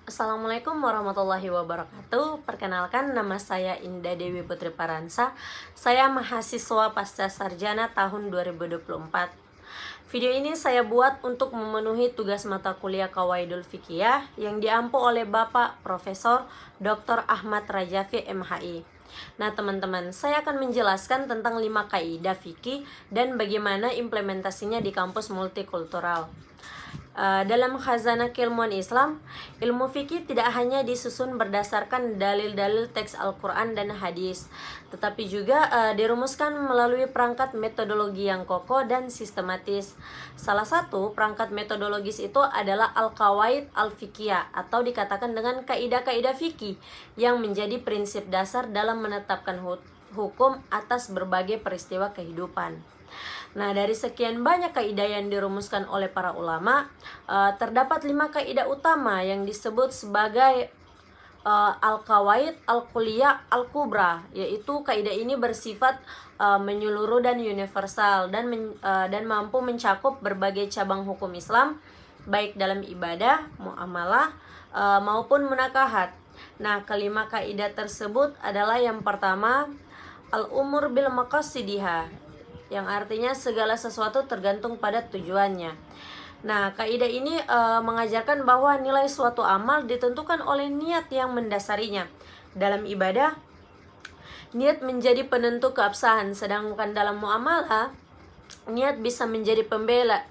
Assalamualaikum warahmatullahi wabarakatuh. Perkenalkan, nama saya Indah Dewi Putri Paransa. Saya mahasiswa pasca sarjana tahun 2024. Video ini saya buat untuk memenuhi tugas mata kuliah Qawaidul Fiqhiyah yang diampu oleh Bapak Profesor Dr. Ahmad Rajafi MHI. Nah teman-teman, saya akan menjelaskan tentang 5 kaidah fikih dan bagaimana implementasinya di kampus multikultural. Dalam khazanah keilmuan Islam, ilmu fikih tidak hanya disusun berdasarkan dalil-dalil teks Al-Quran dan hadis, tetapi juga dirumuskan melalui perangkat metodologi yang kokoh dan sistematis. Salah satu perangkat metodologis itu adalah Al-Qawaid Al-Fiqhiyah, atau dikatakan dengan kaidah-kaidah fikih yang menjadi prinsip dasar dalam menetapkan hukum atas berbagai peristiwa kehidupan. Nah, dari sekian banyak kaidah yang dirumuskan oleh para ulama, terdapat 5 kaidah utama yang disebut sebagai Al-Qawaid Al-Kulliyah Al-Kubra, yaitu kaidah ini bersifat menyeluruh dan universal dan mampu mencakup berbagai cabang hukum Islam, baik dalam ibadah, muamalah maupun munakahat. Nah, kelima kaidah tersebut adalah yang pertama, al-umur bil maqasidiha, yang artinya segala sesuatu tergantung pada tujuannya. Nah, kaidah ini mengajarkan bahwa nilai suatu amal ditentukan oleh niat yang mendasarinya. Dalam ibadah, niat menjadi penentu keabsahan, sedangkan dalam muamalah, niat bisa menjadi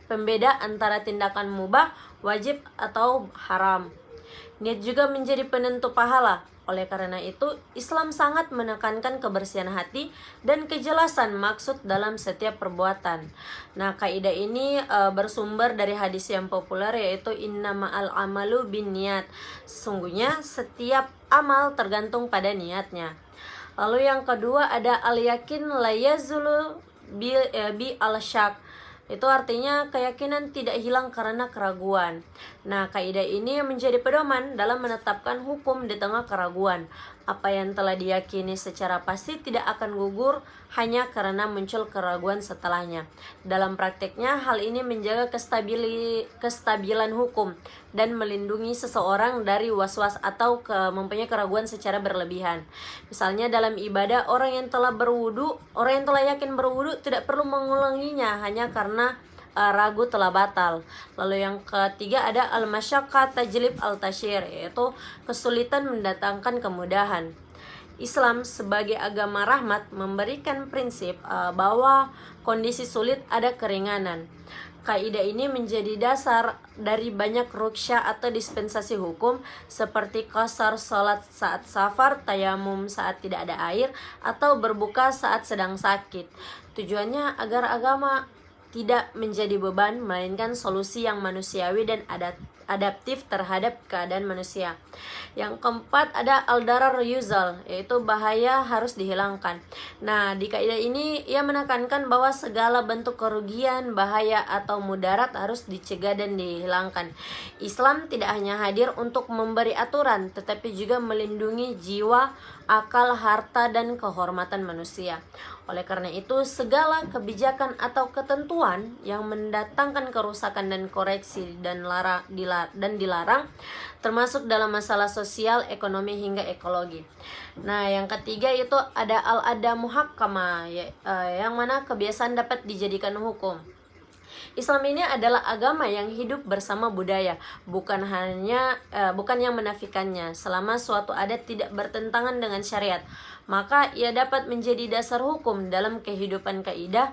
pembeda antara tindakan mubah, wajib, atau haram. Niat juga menjadi penentu pahala. Oleh karena itu, Islam sangat menekankan kebersihan hati dan kejelasan maksud dalam setiap perbuatan. Nah, kaidah ini bersumber dari hadis yang populer, yaitu innamal amalu binniyat. Sesungguhnya setiap amal tergantung pada niatnya. Lalu yang kedua ada al-yakin la yazulu bi al-syak. Itu artinya keyakinan tidak hilang karena keraguan. Nah, kaidah ini menjadi pedoman dalam menetapkan hukum di tengah keraguan. Apa yang telah diyakini secara pasti tidak akan gugur hanya karena muncul keraguan setelahnya. Dalam prakteknya, hal ini menjaga kestabilan hukum dan melindungi seseorang dari was-was atau mempunyai keraguan secara berlebihan. Misalnya dalam ibadah, orang yang telah yakin berwudu tidak perlu mengulanginya hanya karena ragu telah batal. Lalu yang ketiga ada al-masyaqqah tajlib al-tasyir, yaitu kesulitan mendatangkan kemudahan. Islam sebagai agama rahmat memberikan prinsip bahwa kondisi sulit ada keringanan. Kaidah ini menjadi dasar dari banyak rukhsah atau dispensasi hukum seperti qasar salat saat safar, tayamum saat tidak ada air, atau berbuka saat sedang sakit. Tujuannya agar agama tidak menjadi beban, melainkan solusi yang manusiawi dan adaptif terhadap keadaan manusia. Yang keempat ada al-darar yuzal, yaitu bahaya harus dihilangkan. Nah, di kaidah ini ia menekankan bahwa segala bentuk kerugian, bahaya atau mudarat harus dicegah dan dihilangkan. Islam tidak hanya hadir untuk memberi aturan, tetapi juga melindungi jiwa, akal, harta, dan kehormatan manusia. Oleh karena itu, segala kebijakan atau ketentuan yang mendatangkan kerusakan dan koreksi dan dilarang, termasuk dalam masalah sosial, ekonomi, hingga ekologi. Nah, yang ketiga itu ada al-ada muhakkamah, yang mana kebiasaan dapat dijadikan hukum. Islam ini adalah agama yang hidup bersama budaya, bukan yang menafikannya. Selama suatu adat tidak bertentangan dengan syariat, maka ia dapat menjadi dasar hukum dalam kehidupan. Kaidah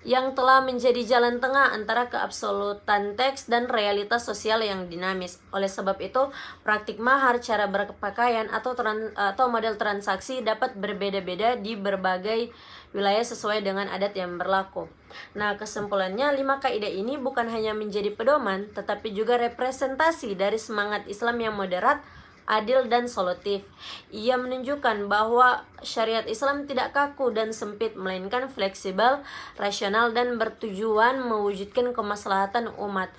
yang telah menjadi jalan tengah antara keabsolutan teks dan realitas sosial yang dinamis. Oleh sebab itu, praktik mahar, cara berpakaian, atau model transaksi dapat berbeda-beda di berbagai wilayah sesuai dengan adat yang berlaku. Nah, kesimpulannya, 5 kaidah ini bukan hanya menjadi pedoman, tetapi juga representasi dari semangat Islam yang moderat, adil, dan solutif. Ia menunjukkan bahwa syariat Islam tidak kaku dan sempit, melainkan fleksibel, rasional, dan bertujuan mewujudkan kemaslahatan umat.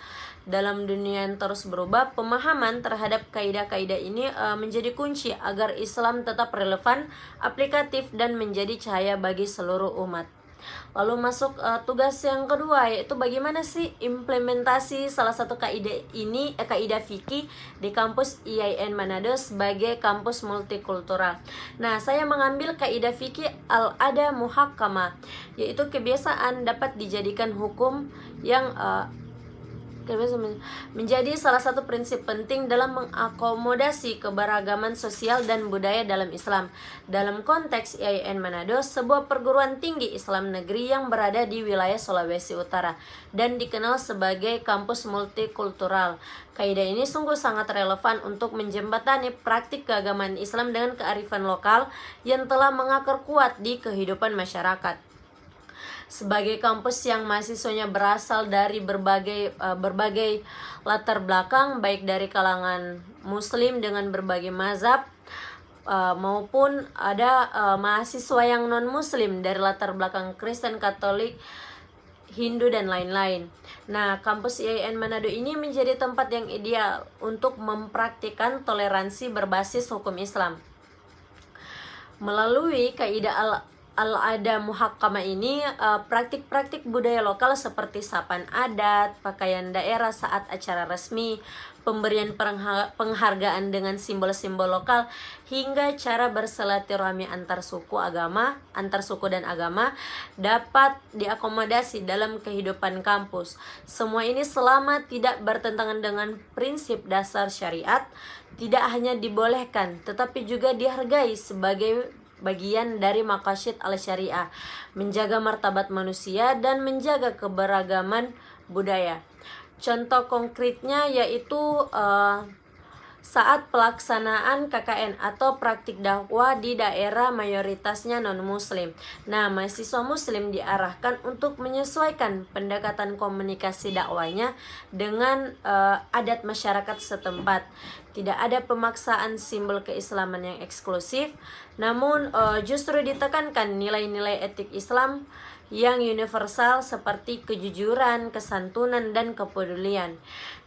Dalam dunia yang terus berubah, pemahaman terhadap kaidah-kaidah ini menjadi kunci agar Islam tetap relevan, aplikatif, dan menjadi cahaya bagi seluruh umat. Lalu masuk tugas yang kedua, yaitu bagaimana sih implementasi salah satu kaidah ini, kaidah fikih di kampus IAIN Manado sebagai kampus multikultural. Nah, saya mengambil kaidah fikih al-ada muhakkama, yaitu kebiasaan dapat dijadikan hukum yang menjadi salah satu prinsip penting dalam mengakomodasi keberagaman sosial dan budaya dalam Islam. Dalam konteks IAIN Manado, sebuah perguruan tinggi Islam negeri yang berada di wilayah Sulawesi Utara dan dikenal sebagai kampus multikultural. Kaidah ini sungguh sangat relevan untuk menjembatani praktik keagamaan Islam dengan kearifan lokal yang telah mengakar kuat di kehidupan masyarakat. Sebagai kampus yang mahasiswanya berasal dari berbagai latar belakang, baik dari kalangan muslim dengan berbagai mazhab, maupun ada mahasiswa yang non muslim dari latar belakang Kristen, Katolik, Hindu, dan lain-lain. Nah, kampus IAIN Manado ini menjadi tempat yang ideal untuk mempraktikkan toleransi berbasis hukum Islam. Melalui kaidah al-ada muhakkama ini, praktik-praktik budaya lokal seperti sapaan adat, pakaian daerah saat acara resmi, pemberian penghargaan dengan simbol-simbol lokal, hingga cara bersilaturahmi antar suku dan agama dapat diakomodasi dalam kehidupan kampus. Semua ini selama tidak bertentangan dengan prinsip dasar syariat, tidak hanya dibolehkan tetapi juga dihargai sebagai bagian dari maqasid al-syariah, menjaga martabat manusia dan menjaga keberagaman budaya. Contoh konkretnya yaitu saat pelaksanaan KKN atau praktik dakwah di daerah mayoritasnya non-muslim. Nah, mahasiswa muslim diarahkan untuk menyesuaikan pendekatan komunikasi dakwanya dengan adat masyarakat setempat. Tidak ada pemaksaan simbol keislaman yang eksklusif, namun justru ditekankan nilai-nilai etik Islam yang universal seperti kejujuran, kesantunan, dan kepedulian.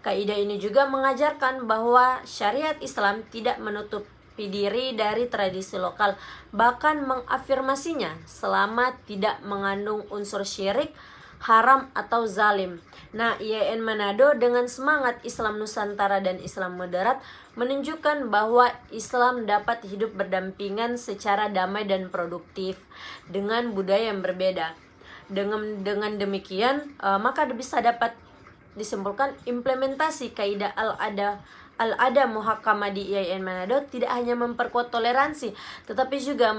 Kaidah ini juga mengajarkan bahwa syariat Islam tidak menutupi diri dari tradisi lokal, bahkan mengafirmasinya selama tidak mengandung unsur syirik, haram, atau zalim. Nah, IAIN Manado dengan semangat Islam Nusantara dan Islam moderat menunjukkan bahwa Islam dapat hidup berdampingan secara damai dan produktif dengan budaya yang berbeda. Dengan demikian, maka bisa dapat disimpulkan implementasi kaidah al-ada muhakkama di IAIN Manado tidak hanya memperkuat toleransi, tetapi juga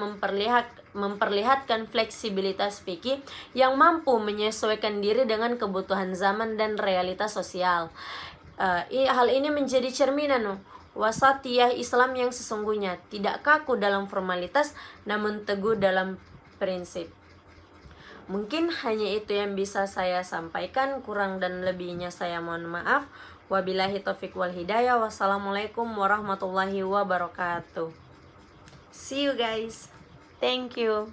memperlihatkan fleksibilitas fikih yang mampu menyesuaikan diri dengan kebutuhan zaman dan realitas sosial. Hal ini menjadi cerminan wasatiyah Islam yang sesungguhnya, tidak kaku dalam formalitas namun teguh dalam prinsip. Mungkin hanya itu yang bisa saya sampaikan, kurang dan lebihnya saya mohon maaf. Wabillahi taufiq wal hidayah. Wassalamualaikum warahmatullahi wabarakatuh. See you guys. Thank you.